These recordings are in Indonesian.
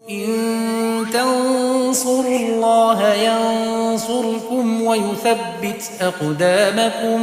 إن تنصروا الله ينصركم ويثبت أقدامكم.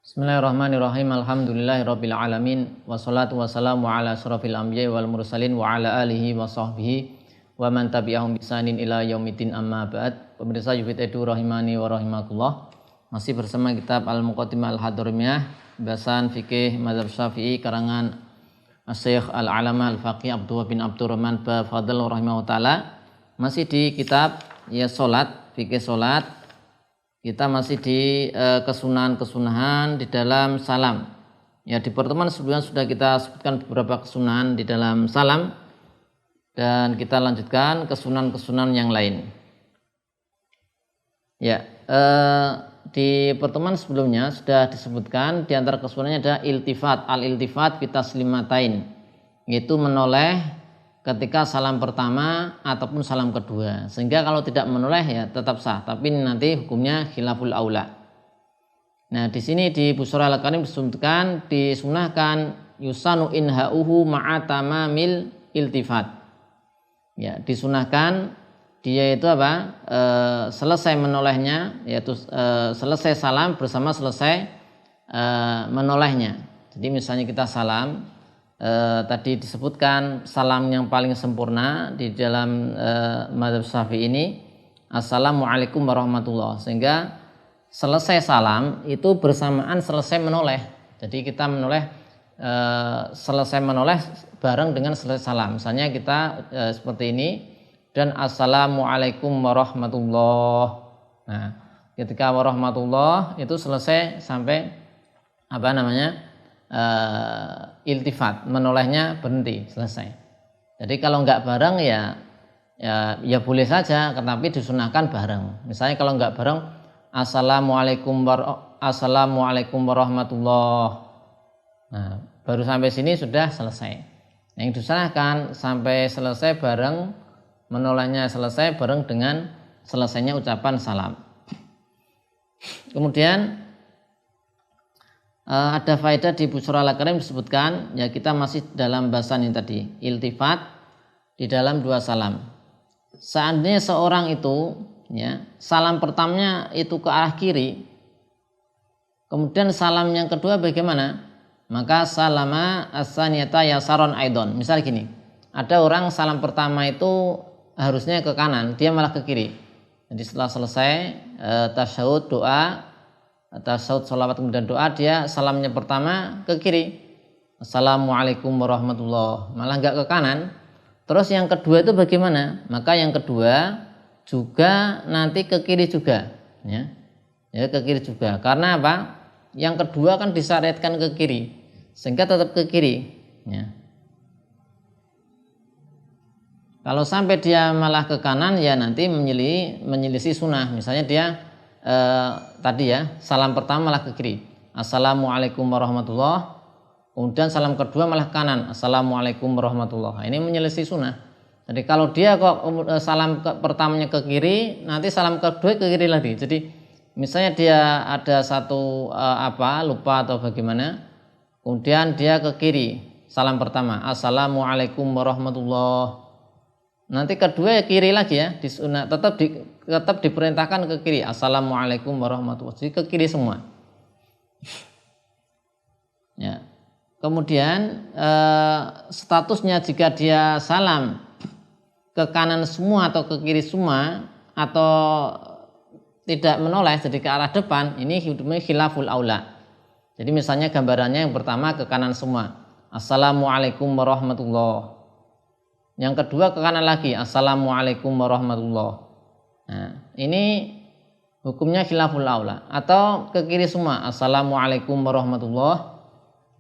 Bismillahirrahmanirrahim. Alhamdulillahirabbil alamin wassalatu wassalamu ala asyrofil anbiya'i wal mursalin wa ala alihi wa sahbihi wa man tabi'ahum bisanin ila yaumiddin amma ba'd. Pemirsa Yufid Edu rahimani wa rahimakumullah. Masih bersama kitab Al-Muqaddimah Al-Hadramiyah, bahasan fikih mazhab Syafi'i karangan Asy-Syaikh Al-Alama Al-Faqih Abdullah bin Abdurrahman Fadl rahimahullah taala. Masih di kitab ya salat, fikih salat. Kita masih di kesunahan-kesunahan di dalam salam. Ya, di pertemuan sebelumnya sudah kita sebutkan beberapa kesunahan di dalam salam, dan kita lanjutkan kesunahan-kesunahan yang lain. Ya, di pertemuan sebelumnya sudah disebutkan di antara kesunahannya ada iltifat, al-iltifat fi taslimatain, yaitu menoleh ketika salam pertama ataupun salam kedua, sehingga kalau tidak menoleh ya tetap sah, tapi nanti hukumnya khilaful aula. Nah, di sini di Busra al-Karim disebutkan disunahkan yusanu inhauhu ma'a tamamil iltifat. Ya, disunahkan dia itu apa? Selesai menolehnya, yaitu selesai salam bersama selesai menolehnya. Jadi misalnya kita salam, tadi disebutkan salam yang paling sempurna di dalam mazhab Syafi'i ini assalamualaikum warahmatullah, sehingga selesai salam itu bersamaan selesai menoleh. Jadi kita menoleh, selesai menoleh bareng dengan selesai salam. Misalnya kita seperti ini dan assalamualaikum warahmatullah. Nah, ketika warahmatullah itu selesai sampai apa namanya? Iltifat, menolehnya berhenti, selesai. Jadi kalau nggak bareng ya boleh saja, tetapi disunahkan bareng. Misalnya kalau nggak bareng assalamualaikum warahmatullah. Nah, baru sampai sini sudah selesai. Yang disunahkan sampai selesai bareng, menolehnya selesai bareng dengan selesainya ucapan salam. Kemudian ada faedah di Busra al-Karim disebutkan, ya kita masih dalam bahasan ini tadi, iltifat di dalam dua salam. Seandainya seorang itu ya salam pertamanya itu ke arah kiri, kemudian salam yang kedua bagaimana? Maka salama as-saniyata yasaron aidon. Misal gini, ada orang salam pertama itu harusnya ke kanan, dia malah ke kiri. Jadi setelah selesai tasyahud, doa, tasyahud sholawat kemudian doa, dia salamnya pertama ke kiri, assalamualaikum warahmatullah, malah nggak ke kanan. Terus yang kedua itu bagaimana? Maka yang kedua juga nanti ke kiri juga, ya ke kiri juga. Karena apa? Yang kedua kan disyariatkan ke kiri, sehingga tetap ke kiri. Ya. Kalau sampai dia malah ke kanan, ya nanti menyelisih sunnah. Misalnya dia tadi ya salam pertama malah ke kiri, assalamualaikum warahmatullah, kemudian salam kedua malah kanan, assalamualaikum warahmatullah. Ini menyelisih sunnah. Jadi kalau dia kok salam pertamanya ke kiri, nanti salam kedua ke kiri lagi. Jadi misalnya dia ada satu lupa atau bagaimana, kemudian dia ke kiri salam pertama, assalamualaikum warahmatullah, nanti kedua ya kiri lagi ya, tetap diperintahkan ke kiri, assalamualaikum warahmatullahi wabarakatuh, jadi ke kiri semua. Ya. Kemudian statusnya jika dia salam ke kanan semua atau ke kiri semua atau tidak menoleh jadi ke arah depan, ini hidupnya khilaful aula. Jadi misalnya gambarannya yang pertama ke kanan semua, assalamualaikum warahmatullahi. Yang kedua ke kanan lagi, assalamualaikum warahmatullah. Nah, ini hukumnya khilaful aula. Atau ke kiri semua, assalamualaikum warahmatullah,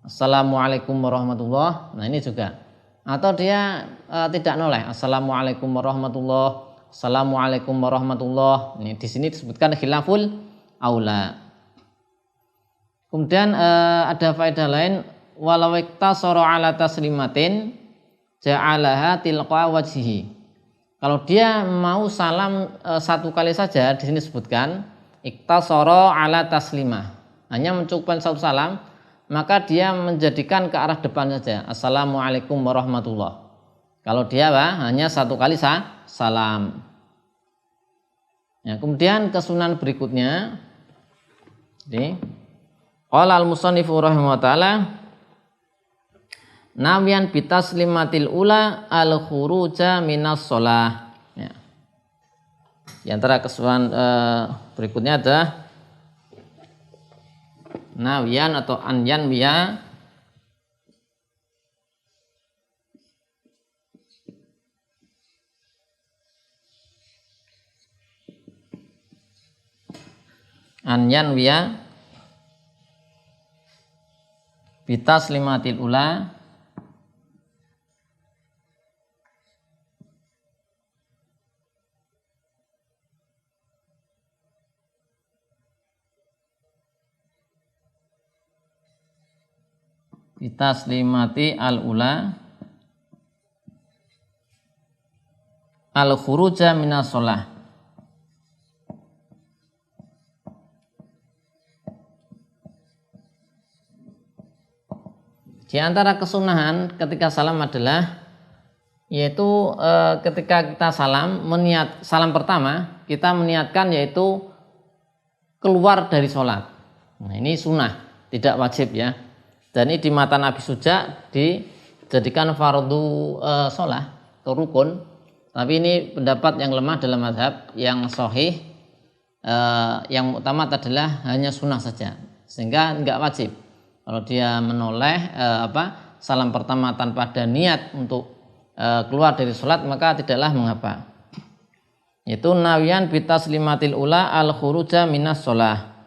assalamualaikum warahmatullah. Nah, ini juga. Atau dia tidak noleh, assalamualaikum warahmatullah, assalamualaikum warahmatullah. Ini di sini disebutkan khilaful aula. Kemudian ada faedah lain, walau iktasara ala taslimatin, ja'alaha tilqa wajhihi. Kalau dia mau salam satu kali saja, di sini disebutkan iktasara ala taslimah, hanya mencukupkan satu salam, maka dia menjadikan ke arah depan saja, assalamualaikum warahmatullah. Kalau dia hanya satu kali salam. Ya, kemudian kesunahan berikutnya, jadi qala al-musannifu rahimahullah taala nawiyan bitaslimatil ula al khuruja minas shalah. Ya. Di antara kesunahan berikutnya adalah nawiyan atau anyan wiya bitaslimatil ula bitaslimati al-ula al-khuruja minas shalah. Di antara kesunahan ketika salam adalah yaitu ketika kita salam pertama kita meniatkan yaitu keluar dari sholat. Nah, ini sunnah, tidak wajib ya. Dan ini di mata Nabi Suja dijadikan fardu sholat atau rukun. Tapi ini pendapat yang lemah dalam mazhab. Yang sahih yang utama adalah hanya sunnah saja, sehingga enggak wajib. Kalau dia menoleh salam pertama tanpa ada niat untuk keluar dari sholat, maka tidaklah mengapa. Itu nawiyan bitaslimatil ula al khuruja minas sholah.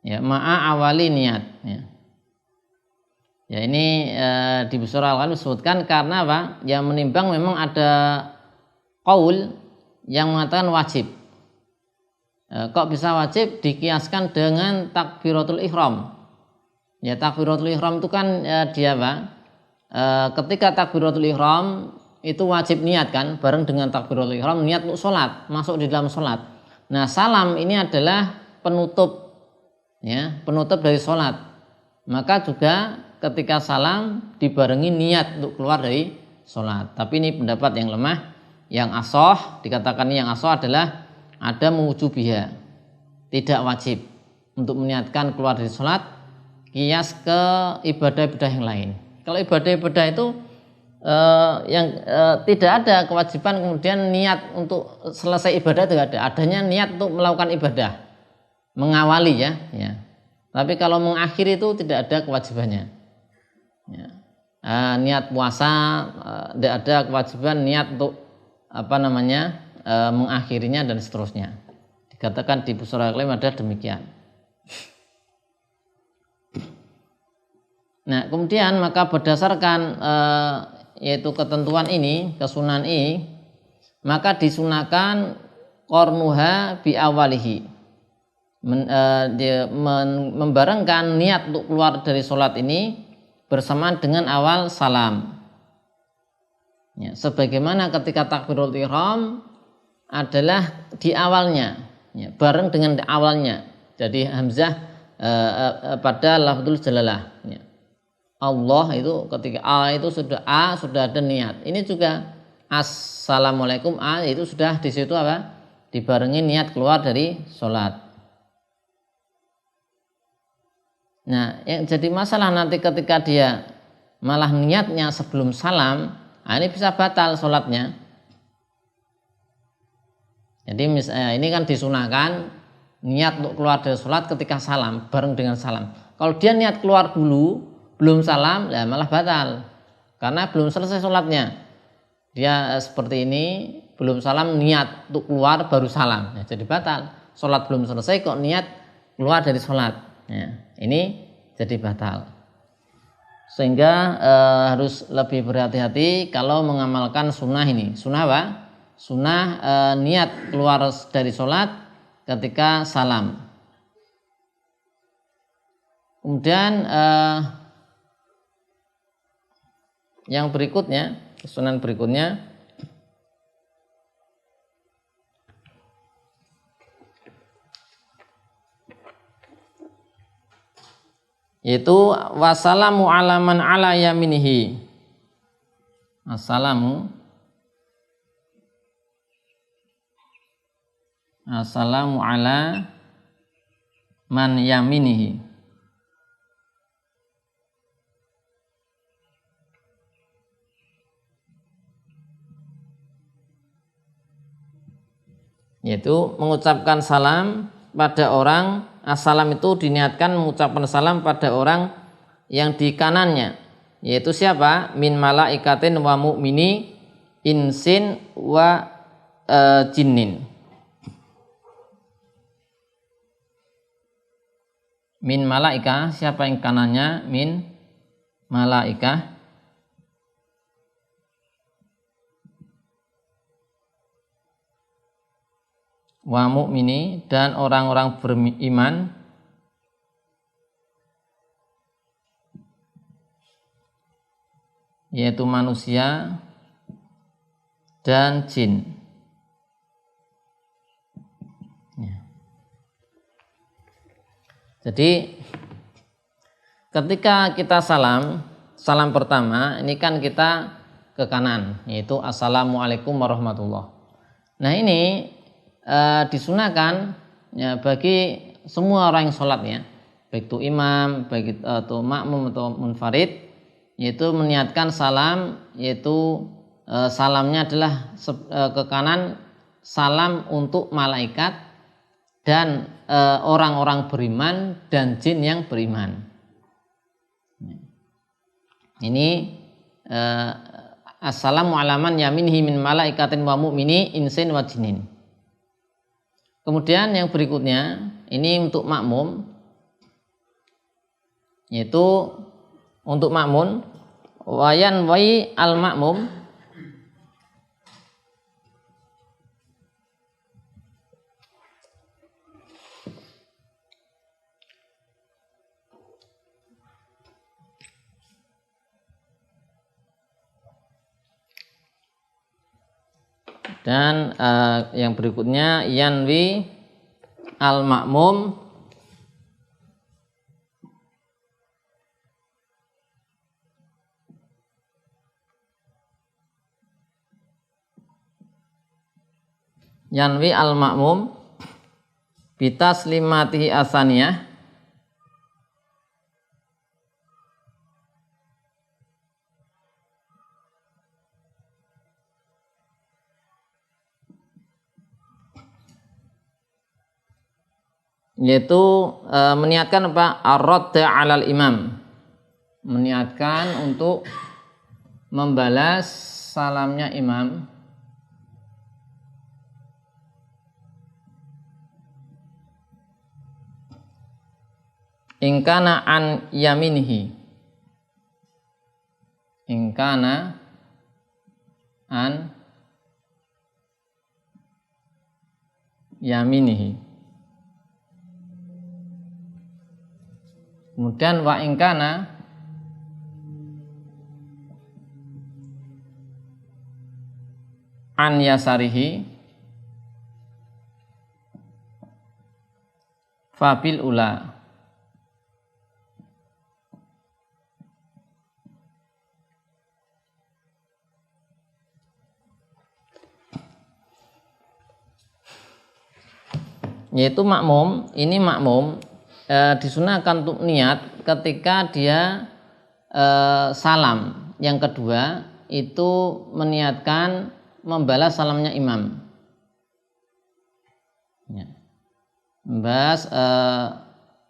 Ya, ma'a awali niat. Ya ini di Busra al-Qalam disebutkan karena apa? Yang menimbang memang ada qaul yang mengatakan wajib. Kok bisa wajib? Dikiaskan dengan takbiratul ihram. Ya, takbiratul ihram itu kan dia apa? Ketika takbiratul ihram itu wajib niat kan, bareng dengan takbiratul ihram niat untuk sholat, masuk di dalam sholat. Nah, salam ini adalah penutup. Ya, penutup dari sholat. Maka juga ketika salam dibarengi niat untuk keluar dari sholat. Tapi ini pendapat yang lemah. Yang ashah, dikatakan yang ashah adalah ada mewujubiha, tidak wajib untuk meniatkan keluar dari sholat, kias ke ibadah-ibadah yang lain. Kalau ibadah-ibadah itu tidak ada kewajiban kemudian niat untuk selesai ibadah, tidak ada. Adanya niat untuk melakukan ibadah, mengawali ya. Tapi kalau mengakhiri itu tidak ada kewajibannya. Ya. Niat puasa tidak ada kewajiban niat untuk mengakhirinya dan seterusnya. Dikatakan di Busra al-Qalam ada demikian. Nah, kemudian maka berdasarkan yaitu ketentuan ini, kesunahan ini, maka disunahkan qarnuha bi awalihi. Membarengkan niat untuk keluar dari sholat ini bersamaan dengan awal salam. Ya, sebagaimana ketika takbiratul ihram adalah di awalnya, ya, bareng dengan awalnya. Jadi hamzah pada lafdzul jalalah. Ya. Allah itu ketika itu sudah ada niat. Ini juga assalamualaikum itu sudah di situ dibarengi niat keluar dari sholat. Nah, yang jadi masalah nanti ketika dia malah niatnya sebelum salam, ini bisa batal sholatnya. Jadi ini kan disunahkan niat untuk keluar dari sholat ketika salam, bareng dengan salam. Kalau dia niat keluar dulu, belum salam, ya malah batal. Karena belum selesai sholatnya. Dia seperti ini, belum salam, niat untuk keluar, baru salam. Ya, jadi batal. Sholat belum selesai, kok niat keluar dari sholat. Ya, ini jadi batal. Sehingga harus lebih berhati-hati kalau mengamalkan sunnah ini. Sunnah apa? Sunnah niat keluar dari sholat ketika salam. Kemudian yang berikutnya, susunan berikutnya yaitu wassalamu ala man ala yaminihi. Assalamu ala man yaminihi. Yaitu mengucapkan salam pada orang, assalam itu diniatkan mengucapkan salam pada orang yang di kanannya, yaitu siapa? Min malaikatin wa mu'mini insin wa jinnin. Min malaika, siapa yang kanannya? Min malaika. Wa mu'mini, dan orang-orang beriman, yaitu manusia dan jin. Jadi ketika kita salam pertama ini kan kita ke kanan, yaitu assalamualaikum warahmatullah. Nah ini disunahkan ya bagi semua orang yang sholat ya, baik itu imam, baik itu makmum atau munfarid, yaitu meniatkan salam, yaitu salamnya adalah ke kanan, salam untuk malaikat dan orang-orang beriman dan jin yang beriman. Ini assalamu ala man yaminhi min malaikatin wa mu'mini insin wa jinin. Kemudian yang berikutnya ini untuk makmum, yaitu untuk makmum wayan wai al makmum, dan yang berikutnya yanwi al makmum bitaslimatihi asaniyah, yaitu meniatkan apa? Ar-radda 'alal imam, meniatkan untuk membalas salamnya imam ingkana an yaminihi, ingkana an yaminihi. Kemudian wa ingkana an yasarihi fabil ula. Yaitu makmum, ini makmum disunahkan untuk niat ketika dia salam yang kedua itu meniatkan membalas salamnya imam ya. Membalas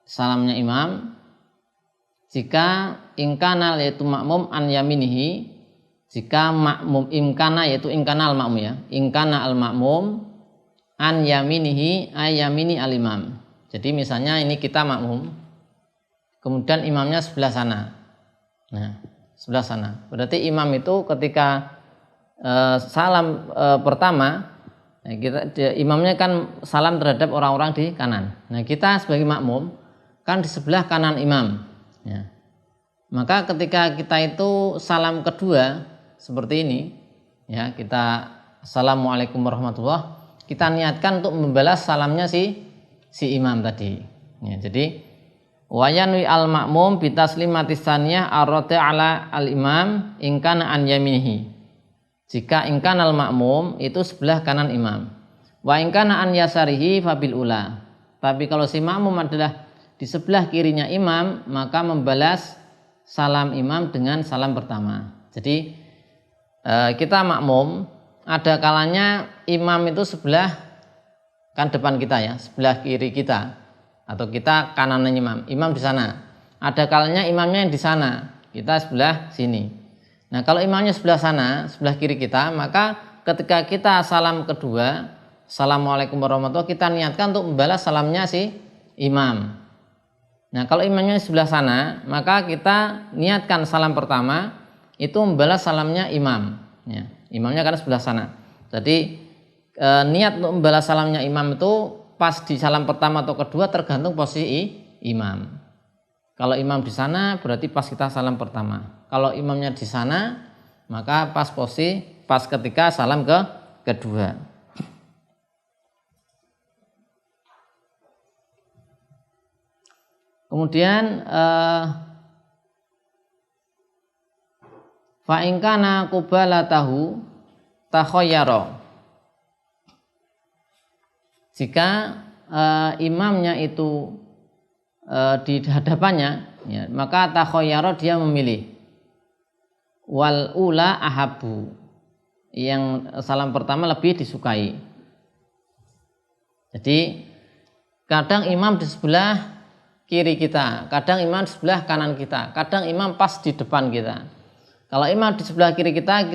salamnya imam jika ingkanal yaitu makmum an yaminihi, jika makmum imkana yaitu ingkana al makmum ya, ingkana al makmum an yaminihi ay yamini al imam. Jadi misalnya ini kita makmum, kemudian imamnya sebelah sana. Nah, sebelah sana. Berarti imam itu ketika salam pertama, imamnya kan salam terhadap orang-orang di kanan. Nah, kita sebagai makmum kan di sebelah kanan imam. Ya. Maka ketika kita itu salam kedua seperti ini, ya, kita assalamualaikum warahmatullah, kita niatkan untuk membalas salamnya si imam tadi. Ya, jadi wayanwi al makmum bitaslimatis tsaniyah arada ala al imam ingkana an yaminihi. Jika ingkana al makmum itu sebelah kanan imam. Wa ingkana an yasarihi fabil ula. Tapi kalau si makmum adalah di sebelah kirinya imam, maka membalas salam imam dengan salam pertama. Jadi kita makmum, ada kalanya imam itu sebelah kan depan kita ya, sebelah kiri kita, atau kita kanannya imam di sana. Ada kalanya imamnya yang di sana, kita sebelah sini. Nah, kalau imamnya sebelah sana, sebelah kiri kita, maka ketika kita salam kedua, assalamualaikum warahmatullahi wabarakatuh, kita niatkan untuk membalas salamnya si imam. Nah, kalau imamnya di sebelah sana, maka kita niatkan salam pertama itu membalas salamnya imam. Ya, imamnya kan sebelah sana. Jadi niat untuk membalas salamnya imam itu pas di salam pertama atau kedua tergantung posisi imam. Kalau imam di sana berarti pas kita salam pertama. Kalau imamnya di sana, maka pas ketika salam kedua. Kemudian fa in kana qubalatahu takhayyara. Jika imamnya itu di hadapannya, ya, maka takhayyara dia memilih. Wal ula ahabu. Yang salam pertama lebih disukai. Jadi kadang imam di sebelah kiri kita, kadang imam di sebelah kanan kita, kadang imam pas di depan kita. Kalau imam di sebelah kiri kita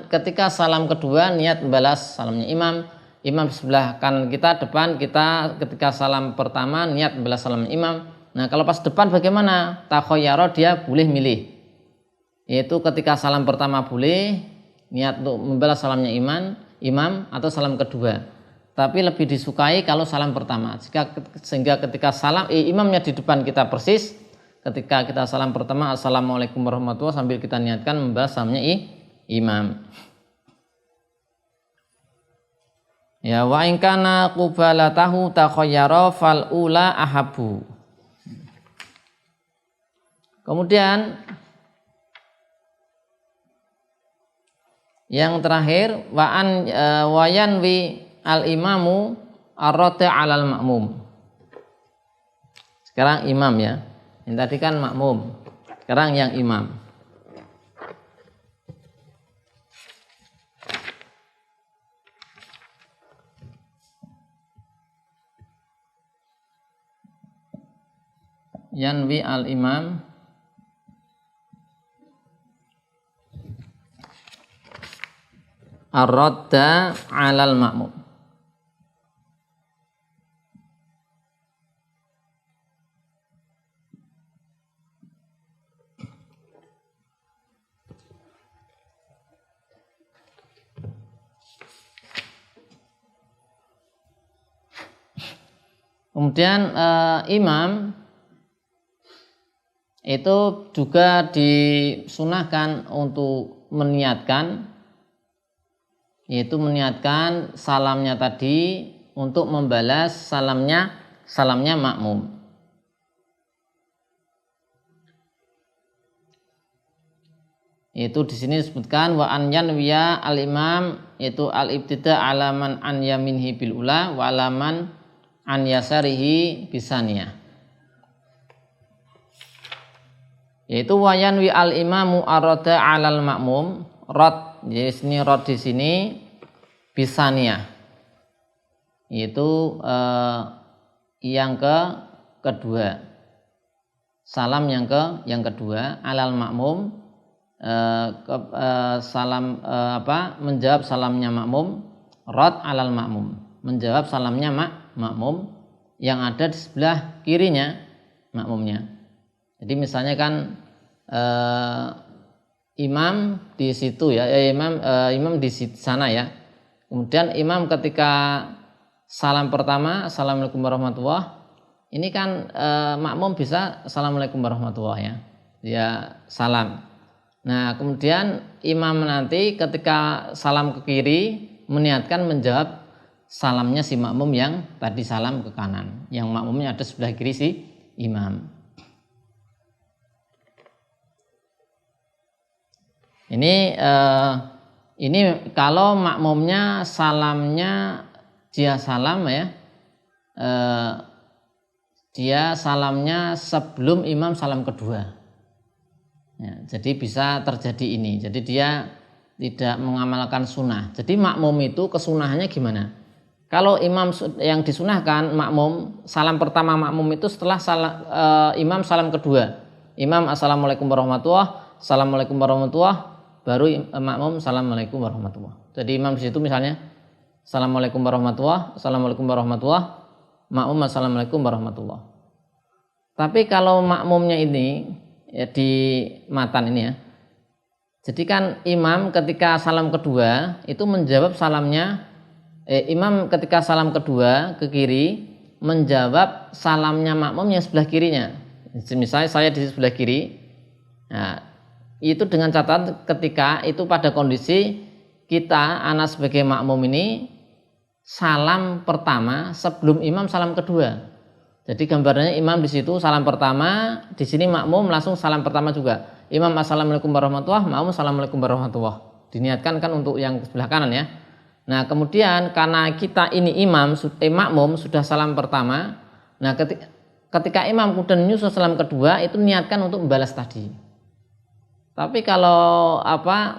ketika salam kedua niat membalas salamnya imam di sebelah kanan kita, depan kita, ketika salam pertama niat membalas salamnya imam. Nah, kalau pas depan bagaimana? Takhayyara, dia boleh milih. Yaitu ketika salam pertama boleh niat untuk membalas salamnya imam atau salam kedua. Tapi lebih disukai kalau salam pertama. Sehingga ketika salam imamnya di depan kita persis, ketika kita salam pertama assalamualaikum warahmatullahi wabarakatuh sambil kita niatkan membalas salamnya imam. Ya, wa in kana qubalatahu takhayyara fal ula ahabu. Kemudian yang terakhir wa yanwi al-imamu ar-rata' 'alal makmum. Sekarang imam ya. Yang tadi kan makmum. Sekarang yang imam. Yanwi al-imam ar-radda 'alal makmum. Kemudian imam itu juga disunahkan untuk meniatkan, yaitu meniatkan salamnya tadi untuk membalas salamnya makmum. Itu di sini disebutkan wa an yanwiya al imam, yaitu al ibtida alaman an yaminhi bil ula wa alaman an yasarihi bisaniyah. Yaitu wa yanwi al imamu arada alal makmum, rad. Jadi sini rad di sini bisaniyah. Yaitu yang kedua. Salam yang kedua alal makmum, menjawab salamnya makmum, rad alal makmum, menjawab salamnya makmum yang ada di sebelah kirinya makmumnya. Jadi misalnya kan imam di situ ya, imam di sana ya. Kemudian imam ketika salam pertama assalamualaikum warahmatullahi, ini kan makmum bisa assalamualaikum warahmatullahi ya. dia salam. Nah, kemudian imam nanti ketika salam ke kiri meniatkan menjawab salamnya si makmum yang tadi salam ke kanan, yang makmumnya ada sebelah kiri si imam. Ini kalau makmumnya salamnya dia salam ya, dia salamnya sebelum imam salam kedua. Ya, jadi bisa terjadi ini. Jadi dia tidak mengamalkan sunnah. Jadi makmum itu kesunahannya gimana? Kalau imam yang disunahkan makmum salam pertama makmum itu setelah imam salam kedua. Imam assalamualaikum warahmatullah, assalamualaikum warahmatullah, baru makmum assalamualaikum warahmatullah. Jadi imam di situ misalnya assalamualaikum warahmatullah, assalamualaikum warahmatullah, makmum assalamualaikum warahmatullah. Tapi kalau makmumnya ini ya di matan ini ya, jadi kan imam ketika salam kedua itu menjawab salamnya, imam ketika salam kedua ke kiri menjawab salamnya makmum yang sebelah kirinya. Misalnya saya di sebelah kiri, nah, itu dengan catatan ketika itu pada kondisi kita anak sebagai makmum ini salam pertama sebelum imam salam kedua. Jadi gambarannya imam di situ salam pertama, di sini makmum langsung salam pertama juga. Imam assalamualaikum warahmatullah, makmum assalamualaikum warahmatullah. Diniatkan kan untuk yang sebelah kanan ya. Nah kemudian karena kita ini makmum sudah salam pertama, nah ketika imam kemudian nyusul salam kedua itu niatkan untuk membalas tadi. Tapi kalau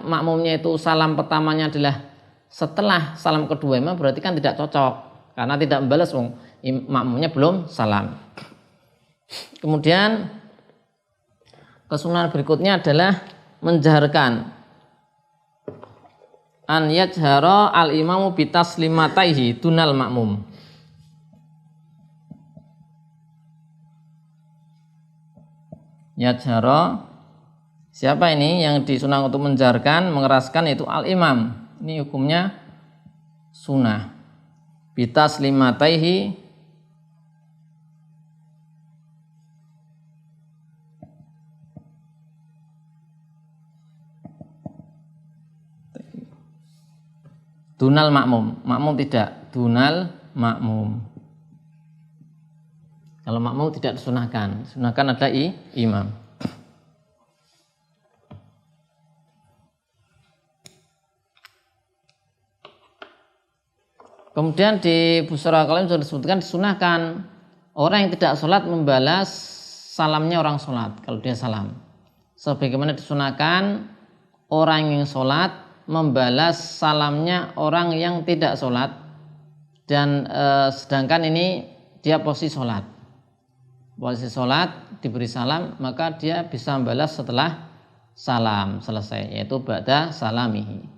makmumnya itu salam pertamanya adalah setelah salam kedua imam berarti kan tidak cocok karena tidak membalas makmumnya belum salam. Kemudian kesunahan berikutnya adalah menjaharkan an yajhara al imamu bitaslimataihi dunal makmum. Yajhara siapa ini yang disunah untuk menjaharkan mengeraskan yaitu al imam. Ini hukumnya sunnah. Bitaslimataihi dunal makmum. Makmum tidak, dunal makmum. Kalau makmum tidak disunahkan, sunahkan ada imam. Kemudian di Busra Kalim sudah disebutkan disunahkan orang yang tidak sholat membalas salamnya orang sholat kalau dia salam. Sebagaimana disunahkan orang yang sholat membalas salamnya orang yang tidak sholat dan sedangkan ini dia posisi sholat. Posisi sholat diberi salam maka dia bisa membalas setelah salam selesai yaitu ba'da salamihi.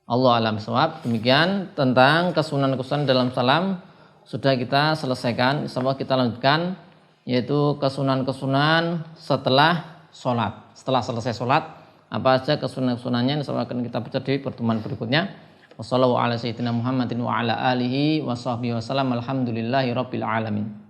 Allah alam shawab. Demikian tentang kesunahan-kesunahan dalam salam sudah kita selesaikan. Insyaallah kita lanjutkan yaitu kesunahan-kesunahan setelah sholat. Setelah selesai sholat apa saja kesunahan-kesunahannya insyaallah akan kita baca di pertemuan berikutnya. Wassallallahu ala sayyidina Muhammadin wa ala alihi wa sahbihi wasallam. Alhamdulillahi rabbil alamin.